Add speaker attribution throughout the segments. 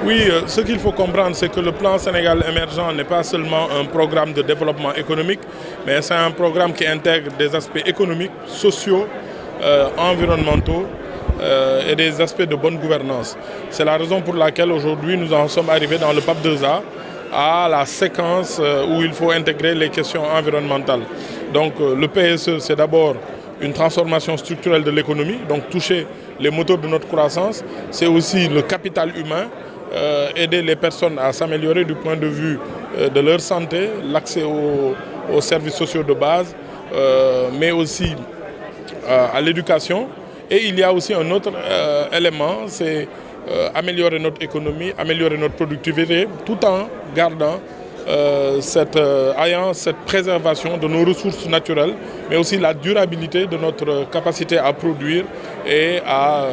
Speaker 1: Oui, ce qu'il faut comprendre, c'est que le plan Sénégal émergent n'est pas seulement un programme de développement économique, mais c'est un programme qui intègre des aspects économiques, sociaux, environnementaux et des aspects de bonne gouvernance. C'est la raison pour laquelle aujourd'hui nous en sommes arrivés dans le PAP 2A à la séquence où il faut intégrer les questions environnementales. Donc le PSE, c'est d'abord une transformation structurelle de l'économie, donc toucher les moteurs de notre croissance. C'est aussi le capital humain, aider les personnes à s'améliorer du point de vue de leur santé, l'accès aux services sociaux de base, mais aussi à l'éducation. Et il y a aussi un autre élément, c'est améliorer notre économie, améliorer notre productivité, tout en gardant cette préservation de nos ressources naturelles, mais aussi la durabilité de notre capacité à produire et à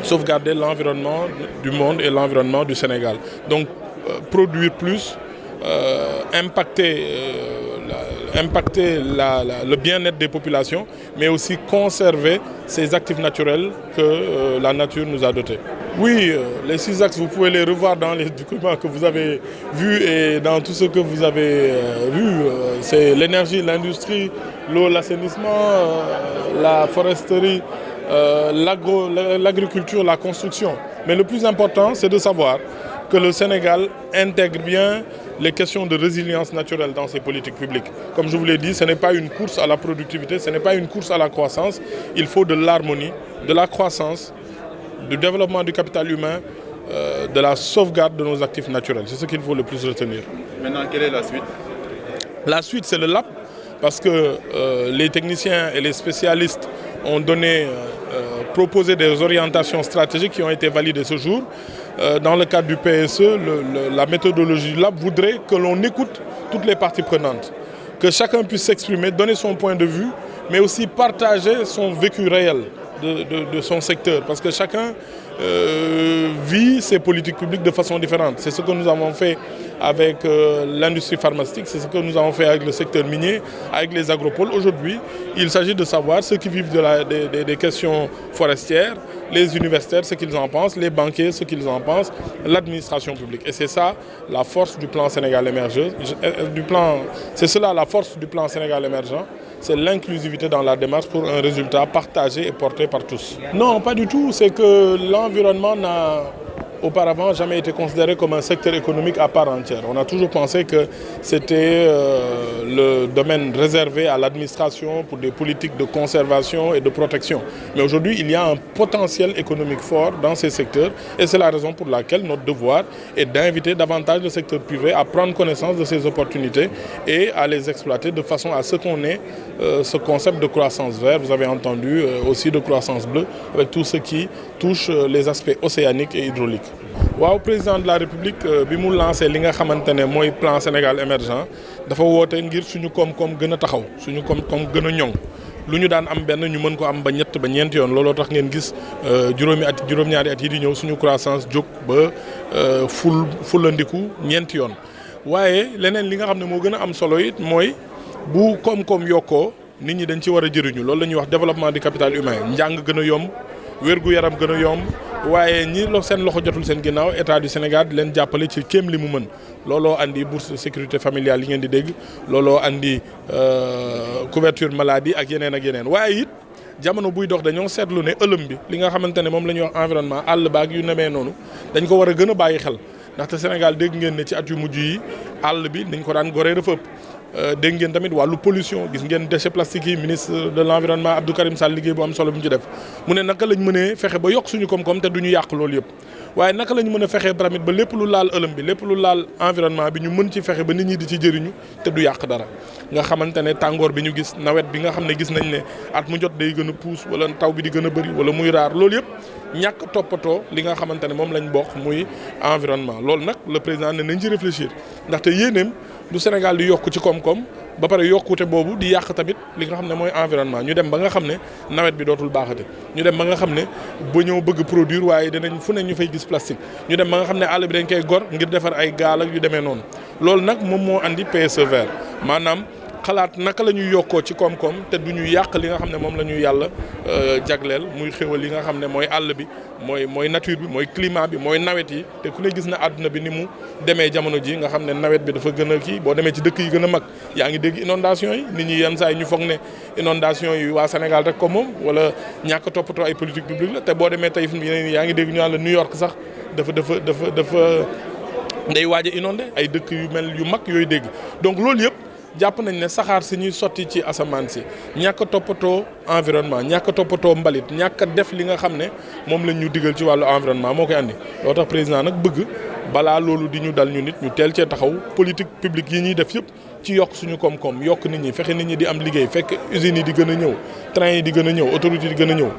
Speaker 1: sauvegarder l'environnement du monde et l'environnement du Sénégal. Donc produire plus, impacter le bien-être des populations, mais aussi conserver ces actifs naturels que la nature nous a dotés. Oui, les 6 axes, vous pouvez les revoir dans les documents que vous avez vus et dans tout ce que vous avez vu. C'est l'énergie, l'industrie, l'eau, l'assainissement, la foresterie, l'agriculture, la construction. Mais le plus important, c'est de savoir que le Sénégal intègre bien les questions de résilience naturelle dans ses politiques publiques. Comme je vous l'ai dit, ce n'est pas une course à la productivité, ce n'est pas une course à la croissance. Il faut de l'harmonie, de la croissance, du développement du capital humain, de la sauvegarde de nos actifs naturels. C'est ce qu'il faut le plus retenir.
Speaker 2: Maintenant, quelle est la suite?
Speaker 1: La suite, c'est le LAP, parce que les techniciens et les spécialistes ont proposé des orientations stratégiques qui ont été validées ce jour. Dans le cadre du PSE, la méthodologie du LAB voudrait que l'on écoute toutes les parties prenantes, que chacun puisse s'exprimer, donner son point de vue, mais aussi partager son vécu réel de son secteur, parce que chacun vit ses politiques publiques de façon différente. C'est ce que nous avons fait avec l'industrie pharmaceutique, c'est ce que nous avons fait avec le secteur minier, avec les agropoles. Aujourd'hui, il s'agit de savoir ceux qui vivent des questions forestières, les universitaires, ce qu'ils en pensent, les banquiers, ce qu'ils en pensent, l'administration publique. Et c'est ça la force du plan Sénégal émergent. C'est cela la force du plan Sénégal émergent. C'est l'inclusivité dans la démarche pour un résultat partagé et porté par tous. Non, pas du tout. C'est que l'environnement n'a auparavant jamais été considéré comme un secteur économique à part entière. On a toujours pensé que c'était le domaine réservé à l'administration pour des politiques de conservation et de protection. Mais aujourd'hui, il y a un potentiel économique fort dans ces secteurs et c'est la raison pour laquelle notre devoir est d'inviter davantage le secteur privé à prendre connaissance de ces opportunités et à les exploiter de façon à ce qu'on ait ce concept de croissance verte. Vous avez entendu aussi de croissance bleue avec tout ce qui touche les aspects océaniques et hydrauliques. Waaw, président de la République bi mu lancé li nga xamante ne mooy plan Sénégal émergent dafa woote ngir suñu koom-koom gën a taxaw suñu koom-koom gën a ñoŋ lu ñu daan am benn ñu mën ko am ba ñett ba ñeenti yoon looloo tax ngeen gis juróom-ñaari at yi di ñëw suñu croissance jóg ba fulandiku ñeenti yoon. waaye leneen li nga xam ne moo gën a am solo it mooy bu koom-koom yokkoo nit ñi dañ ci war a jëriñu loolu la ñuy wax développement du capital humain njàng gën a yomb wér-gu-yaram gën a yomb. waaye ñi seen loxo jotul seen ginnaaw état du Sénégal di leen jàppale ci kéem li mu mën looloo andi bourse de sécurité familiale yi ngeen di dégg looloo andi couverture maladie ak yeneen waaye it jamono buy dox dañoo seetlu ne ëlëm bi li nga xamante ne moom la ñuy wax environnement àll baag yu nemee noonu dañ ko war a gën a bàyyi xel ndaxte Sénégal dégg ngeen ne ci at yu mujj yi àll bi dañ ko daan goree dafa ëpp. dégg ngeen tamit wàllu pollution gis ngeen déchets plastiques yi ministre de l'environnement Abdou Karim Sall liggéey bu am solo bi mu ci def mu ne naka lañ mënee fexe ba yokk suñu koom-koom te duñu yàq loolu yëpp waaye naka lañ mën a fexe tamit ba lépp lu laal ëlëm bi lépp lu laal environnement bi ñu mën ci fexe ba nit ñi di ci jëriñu te du yàq dara nga xamante ne tàngoor bi ñu gis nawet bi nga xam ne gis nañ ne at mu jot day gën a puus wala taw bi di gën a bëri wala muy raar loolu yëpp ñàkk toppatoo li nga xamante ne moom lañ bokk muy environnement loolu nag le président ne nañ ci réfléchir ndaxte yéeneem du Sénégal di yokk ci koom-koom ba pare yokkute boobu di yàq tamit li nga xam ne mooy environnement ñu dem ba nga xam ne nawet bi dootul baaxate ñu dem ba nga xam ne ba ñëw bëgg produire waaye dinañ fu ne ñu fay gis plastique ñu dem ba nga xam ne àll bi dañ koy gor ngir defar ay gaal ak yu demee noonu loolu nag moom moo andi PSE vert maanaam xalaat naka la ñuy yokkoo ci koom-koom te du ñu yàq li nga xam ne moom la ñu yàlla jagleel muy xéwal li nga xam ne mooy àll bi mooy nature bi mooy climat bi mooy nawet yi te ku ne gis na àdduna bi ni mu demee jamono ji nga xam ne nawet bi dafa gën a kii boo demee ci dëkk yi gën a mag yaa ngi dégg inondation yi nit ñi yenn saa yi ñu foog ne inondation yi waa Sénégal rek ko moom wala ñàkk toppatoo ay politique publique la te boo demee tey fi yaa ngi dégg ñu naan la New York sax dafa day waaj a inondé ay dëkk yu mel yu mag yooyu dégg donc loolu yëpp jàpp nañ ne saxaar si ñuy sotti ci asamaan si ñàkk a toppatoo environnement ñàkk a toppatoo mbalit ñàkk a def li nga xam ne moom lañ ñu digal ci wàllu environnement moo koy andi loo tax président nag bëgg balaa loolu di ñu dal ñu nit ñu teel cee taxaw politique publique yi ñuy def yëpp ci yokk suñu koom-koom yokk nit ñi fexe nit ñi di am liggéey fekk usines yi di gën a ñëw train yi di gën a ñëw autoroute yi di gën a ñëw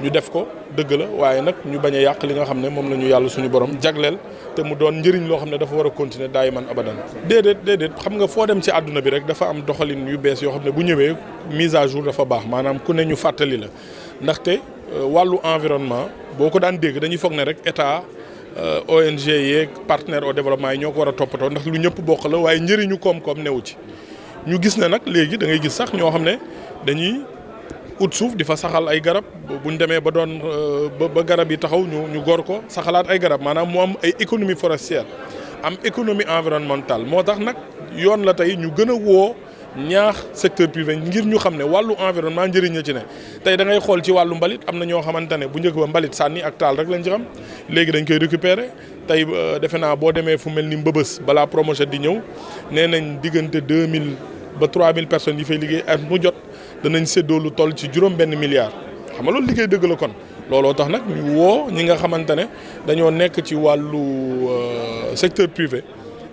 Speaker 1: ñu def ko dëgg la waaye nag ñu bañ a yàq li nga xam ne moom la ñu yàlla suñu borom jagleel te mu doon njëriñ loo xam ne dafa war a continuer daay man abadan déedéet xam nga foo dem ci àdduna bi rek dafa am doxalin yu bees yoo xam ne bu ñëwee mise à jour dafa baax maanaam ku ne ñu fàttali la ndaxte wàllu environnement boo ko daan dégg dañuy foog ne rek état ONG yeeg partenaire au développement yi ñoo ko war a toppatoo ndax lu ñëpp bokk la waaye njëriñu koom-koom newu ci ñu gis ne nag léegi da ngay gis sax ñoo xam ne dañuy ut suuf di fa saxal ay garab buñ demee ba doon ba garab yi taxaw ñu gor ko saxalaat ay garab maanaam mu am ay économie forestière am économie environnementale moo tax nag yoon la tey ñu gën a woo ñaax secteur privé ngir ñu xam ne wàllu environnement njëriñ la ci ne tey da ngay xool ci wàllu mbalit am na ñoo xamante ne bu njëkk ba mbalit sànni ak taal rek lañ ci xam léegi dañ koy récupérer tey defe naa boo demee fu mel ni Mbëbës balaa Promojet di ñëw nee nañ diggante 2000 ba 3000 personnes yi fay liggéey at mu jot danañ séddoo lu toll ci $1 milliard xam nga loolu liggéey dëgg la kon looloo tax nag ñu woo ñi nga xamante ne dañoo nekk ci wàllu secteur privé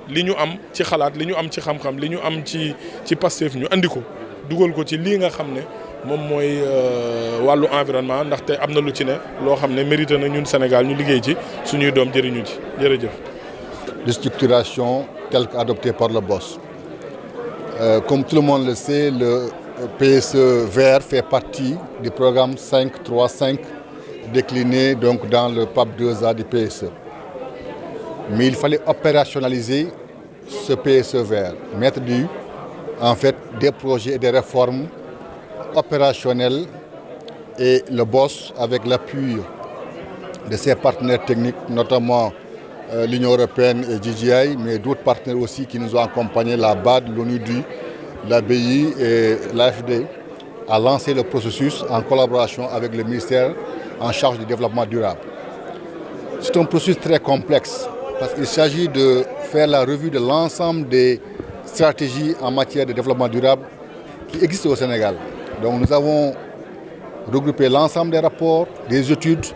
Speaker 1: li ñu am ci xalaat li ñu am ci xam-xam li ñu am ci Pastef ñu andi ko dugal ko ci lii nga xam ne moom mooy wàllu environnement ndaxte am na lu ci ne loo xam ne mérité na ñun Sénégal ñu liggéey ci suñuy doom jëriñu ci jërëjëf.
Speaker 2: De structuration telle qu'adoptée par le BOS. Comme tout le monde le sait, le PSE vert fait partie du programme 5-3-5 décliné donc dans le PAP 2A du PSE. Mais il fallait opérationnaliser ce PSE vert, mettre en fait des projets et des réformes opérationnelles et le BOS avec l'appui de ses partenaires techniques, notamment l'Union européenne et GGI, mais d'autres partenaires aussi qui nous ont accompagnés, la BAD, l'ONUDI, la BI et l'AFD, a lancé le processus en collaboration avec le ministère en charge du développement durable. C'est un processus très complexe parce qu'il s'agit de faire la revue de l'ensemble des stratégies en matière de développement durable qui existent au Sénégal. Donc nous avons regroupé l'ensemble des rapports, des études.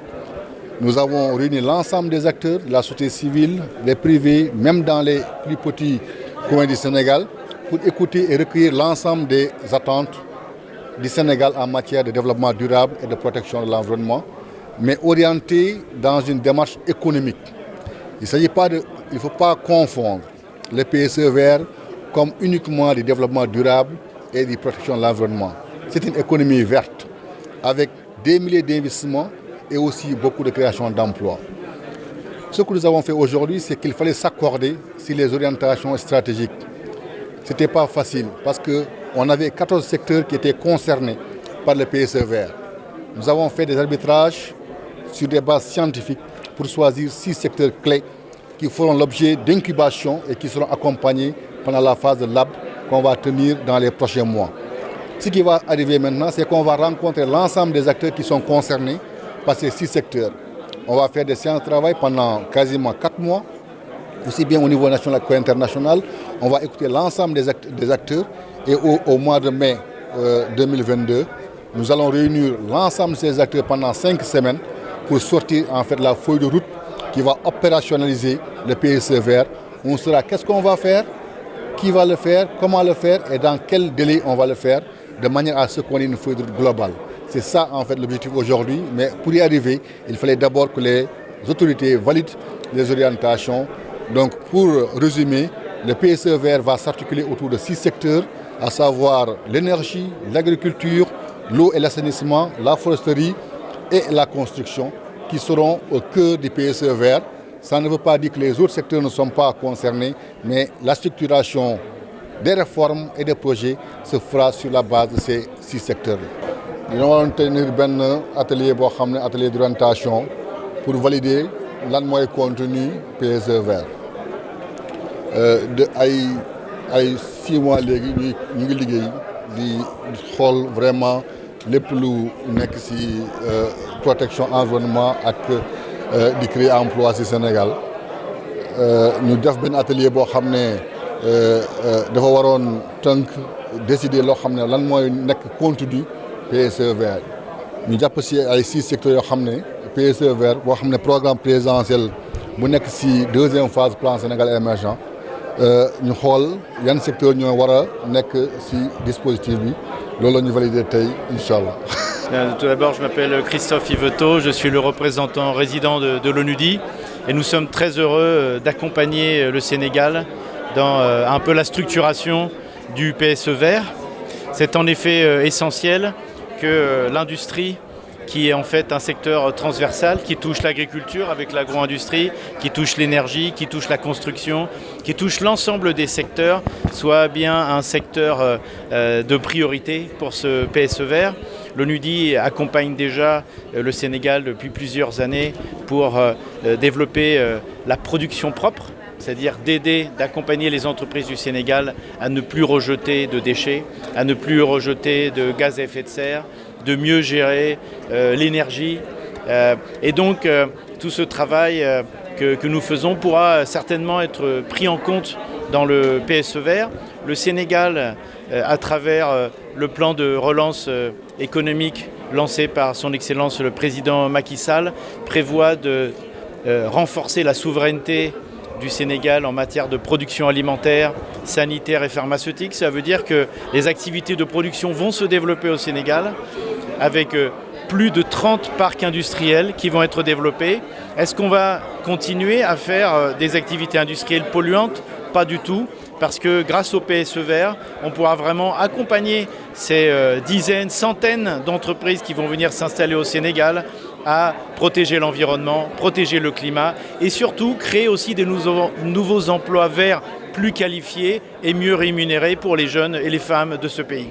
Speaker 2: Nous avons réuni l'ensemble des acteurs, la société civile, les privés, même dans les plus petits coins du Sénégal, pour écouter et recueillir l'ensemble des attentes du Sénégal en matière de développement durable et de protection de l'environnement, mais orienté dans une démarche économique. Il ne faut pas confondre le PSE vert comme uniquement du développement durable et de protection de l'environnement. C'est une économie verte avec des milliers d'investissements et aussi beaucoup de création d'emplois. Ce que nous avons fait aujourd'hui, c'est qu'il fallait s'accorder sur les orientations stratégiques. Ce n'était pas facile parce qu'on avait 14 secteurs qui étaient concernés par le PSE vert. Nous avons fait des arbitrages sur des bases scientifiques pour choisir 6 secteurs clés qui feront l'objet d'incubation et qui seront accompagnés pendant la phase de lab qu'on va tenir dans les prochains mois. Ce qui va arriver maintenant, c'est qu'on va rencontrer l'ensemble des acteurs qui sont concernés par ces 6 secteurs. On va faire des séances de travail pendant quasiment 4 mois, aussi bien au niveau national qu'international. On va écouter l'ensemble des acteurs et au mois de mai 2022, nous allons réunir l'ensemble de ces acteurs pendant 5 semaines pour sortir en fait la feuille de route qui va opérationnaliser le PSE vert. On saura qu'est-ce qu'on va faire, qui va le faire, comment le faire et dans quel délai on va le faire, de manière à ce qu'on ait une feuille de route globale. C'est ça en fait l'objectif aujourd'hui, mais pour y arriver, il fallait d'abord que les autorités valident les orientations. Donc pour résumer, le PSE vert va s'articuler autour de 6 secteurs, à savoir l'énergie, l'agriculture, l'eau et l'assainissement, la foresterie et la construction, qui seront au cœur du PSE vert. Ça ne veut pas dire que les autres secteurs ne sont pas concernés, mais la structuration des réformes et des projets se fera sur la base de ces 6 secteurs. Nous allons tenir un atelier, atelier d'orientation pour valider le contenu PSE vert. De 6 mois, nous avons vraiment les plus protection environnement et de créer emploi au Sénégal. Nous avons un atelier pour décider de contenu PSE vert. Nous avons aussi 6 secteurs PSE vert, le programme présidentiel bu nekk ci deuxième phase plan Sénégal émergent ñu xool yan secteur ñoo war a nekk ci dispositif bi loolu la ñu validé tey incha allah.
Speaker 3: Tout d'abord, je m'appelle Christophe Yvetot, je suis le représentant résident de l'ONUDI et nous sommes très heureux d'accompagner le Sénégal dans un peu la structuration du PSE vert. C'est en effet essentiel que l'industrie, qui est en fait un secteur transversal, qui touche l'agriculture avec l'agro-industrie, qui touche l'énergie, qui touche la construction, qui touche l'ensemble des secteurs, soit bien un secteur de priorité pour ce PSE vert. L'ONUDI accompagne déjà le Sénégal depuis plusieurs années pour développer la production propre, c'est-à-dire d'accompagner les entreprises du Sénégal à ne plus rejeter de déchets, à ne plus rejeter de gaz à effet de serre, de mieux gérer l'énergie. Et donc, tout ce travail que nous faisons pourra certainement être pris en compte dans le PSE vert. Le Sénégal, à travers le plan de relance économique lancé par son Excellence le Président Macky Sall, prévoit de renforcer la souveraineté du Sénégal en matière de production alimentaire, sanitaire et pharmaceutique. Ça veut dire que les activités de production vont se développer au Sénégal avec plus de 30 parcs industriels qui vont être développés. Est-ce qu'on va continuer à faire des activités industrielles polluantes? Pas du tout, parce que grâce au PSE vert, on pourra vraiment accompagner ces dizaines, centaines d'entreprises qui vont venir s'installer au Sénégal à protéger l'environnement, protéger le climat et surtout créer aussi de nouveaux emplois verts plus qualifiés et mieux rémunérés pour les jeunes et les femmes de ce pays.